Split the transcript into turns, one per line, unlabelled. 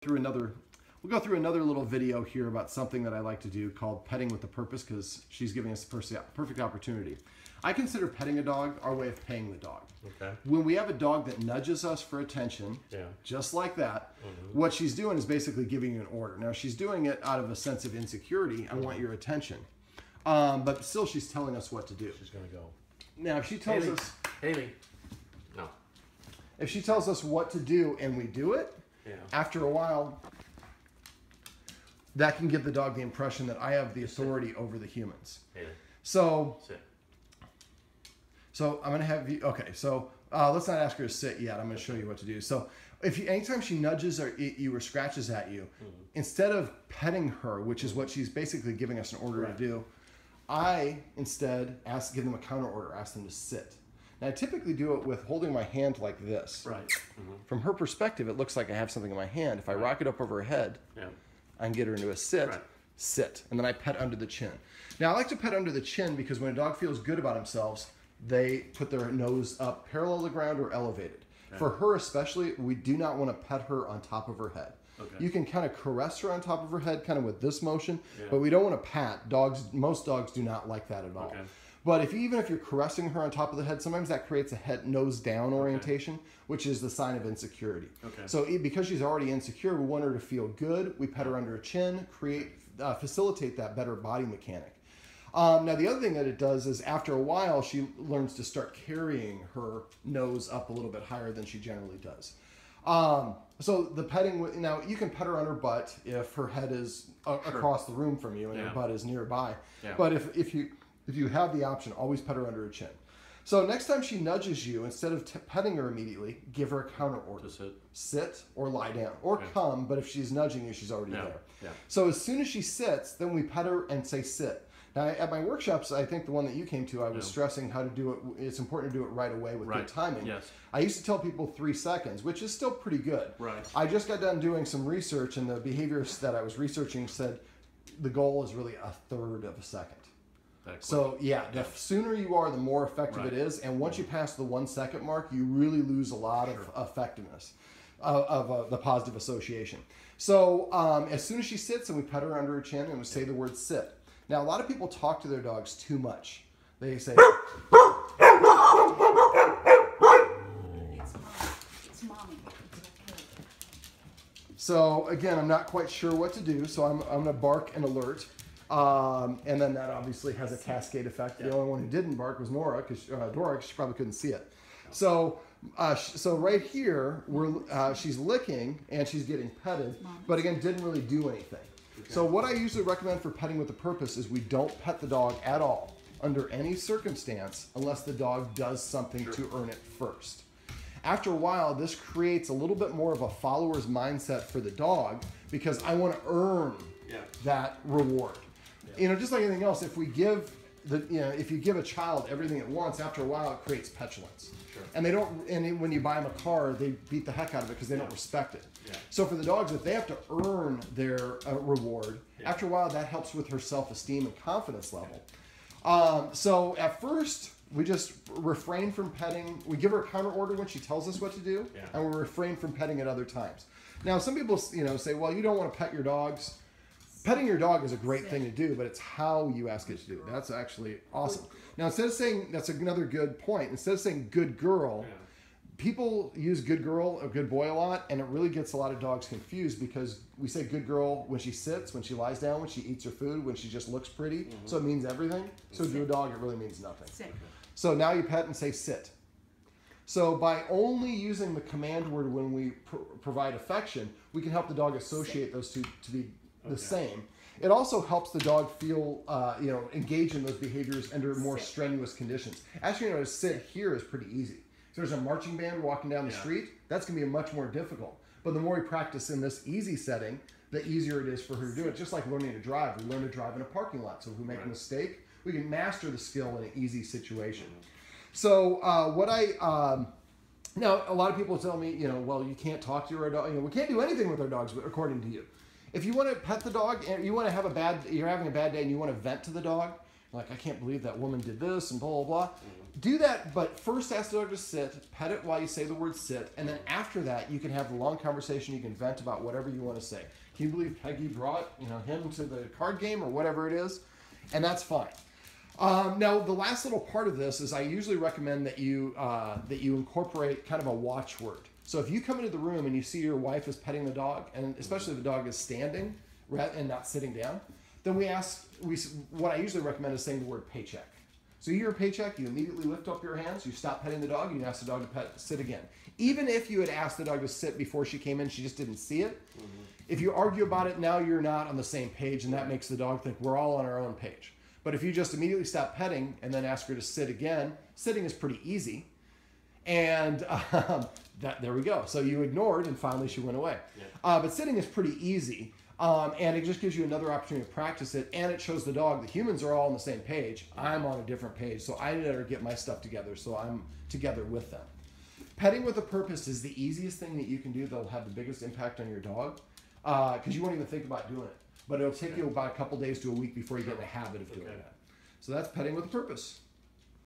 We'll go through another little video here about something that I like to do called petting with a purpose, because she's giving us a perfect opportunity. I consider petting a dog our way of paying the dog.
Okay.
When we have a dog that nudges us for attention, just like that, what she's doing is basically giving you an order. Now, she's doing it out of a sense of insecurity. I want your attention. But still, she's telling us what to do.
She's going to go.
Now, if she tells us...
Hailey. No.
If she tells us what to do and we do it, after a while, that can give the dog the impression that I have the authority over the humans.
Hailey.
So...
Sit.
So I'm going to have you, okay, so let's not ask her to sit yet. I'm going to show you what to do. So anytime she nudges you or scratches at you, instead of petting her, which is what she's basically giving us an order to do, I instead give them a counter order, ask them to sit. Now I typically do it with holding my hand like this.
Right.
From her perspective, it looks like I have something in my hand. If I rock it up over her head, I can get her into a sit. Sit. And then I pet under the chin. Now I like to pet under the chin because when a dog feels good about themselves, they put their nose up parallel to the ground or elevated. For her especially, we do not want to pet her on top of her head. You can kind of caress her on top of her head, kind of with this motion, but we don't want to pat. Most dogs do not like that at all. But even if you're caressing her on top of the head, sometimes that creates a head nose down orientation, which is the sign of insecurity. So because she's already insecure, we want her to feel good. We pet her under her chin, facilitate that better body mechanic. Now, the other thing that it does is after a while, she learns to start carrying her nose up a little bit higher than she generally does. So the petting, now you can pet her on her butt if her head is across the room from you and her butt is nearby. But if you have the option, always pet her under her chin. So next time she nudges you, instead of petting her immediately, give her a counter order.
To sit.
Sit or lie down. Or come, but if she's nudging you, she's already there. So as soon as she sits, then we pet her and say sit. Now, at my workshops, I think the one that you came to, I was stressing how to do it. It's important to do it right away with good timing. I used to tell people 3 seconds, which is still pretty good. I just got done doing some research, and the behaviors that I was researching said the goal is really 1/3 of a second. So, the sooner you are, the more effective it is. And once you pass the 1 second mark, you really lose a lot of effectiveness of the positive association. So, as soon as she sits, and we pet her under her chin, and we say the word sit. Now, a lot of people talk to their dogs too much. They say,
it's mommy.
So, again, I'm not quite sure what to do, so I'm going to bark and alert. And then that obviously has a cascade effect. The only one who didn't bark was Dora, because she probably couldn't see it. So, right here, she's licking and she's getting petted, but again, didn't really do anything. So what I usually recommend for petting with a purpose is we don't pet the dog at all under any circumstance unless the dog does something to earn it first. After a while, this creates a little bit more of a follower's mindset for the dog because I want to earn that reward. You know, just like anything else, if we give if you give a child everything it wants, after a while it creates petulance. And they don't. And when you buy them a car, they beat the heck out of it because they don't respect it. So for the dogs, if they have to earn their reward, after a while that helps with her self-esteem and confidence level. So at first, we just refrain from petting. We give her a counter order when she tells us what to do, and we refrain from petting at other times. Now, some people say, well, you don't want to pet your dogs. Petting your dog is a great thing to do, but it's how you ask it to do it. That's actually awesome. Now, instead of saying, that's another good point, instead of saying good girl, people use good girl or good boy a lot, and it really gets a lot of dogs confused because we say good girl when she sits, when she lies down, when she eats her food, when she just looks pretty. So it means everything. So to a dog, it really means nothing. So now you pet and say sit. So by only using the command word when we provide affection, we can help the dog associate those two to be the same. It also helps the dog feel, engage in those behaviors under more strenuous conditions. Actually, to sit here is pretty easy. If there's a marching band walking down the street, that's going to be much more difficult. But the more we practice in this easy setting, the easier it is for her to do it. Just like learning to drive. We learn to drive in a parking lot. So if we make a mistake, we can master the skill in an easy situation. So now a lot of people tell me, well, you can't talk to your dog. We can't do anything with our dogs, according to you. If you want to pet the dog and you want to have you're having a bad day and you want to vent to the dog, Like, I can't believe that woman did this and blah, blah, blah. Do that, but first ask the dog to sit, pet it while you say the word sit, and then after that, you can have the long conversation. You can vent about whatever you want to say. Can you believe Peggy brought him to the card game or whatever it is? And that's fine. Now, the last little part of this is I usually recommend that you incorporate kind of a watchword. So if you come into the room and you see your wife is petting the dog, and especially if the dog is standing and not sitting down, then what I usually recommend is saying the word paycheck. So you hear a paycheck, you immediately lift up your hands, you stop petting the dog, and you ask the dog to sit again. Even if you had asked the dog to sit before she came in, she just didn't see it. If you argue about it, now you're not on the same page, and that makes the dog think we're all on our own page. But if you just immediately stop petting and then ask her to sit again, sitting is pretty easy. And there we go. So you ignored, and finally she went away. Yeah. But sitting is pretty easy. And it just gives you another opportunity to practice it, and it shows the dog the humans are all on the same page. I'm on a different page, so I better get my stuff together, so I'm together with them. Petting with a purpose is the easiest thing that you can do that'll have the biggest impact on your dog, because you won't even think about doing it. But it'll take you about a couple days to a week before you get in the habit of doing that. So that's petting with a purpose.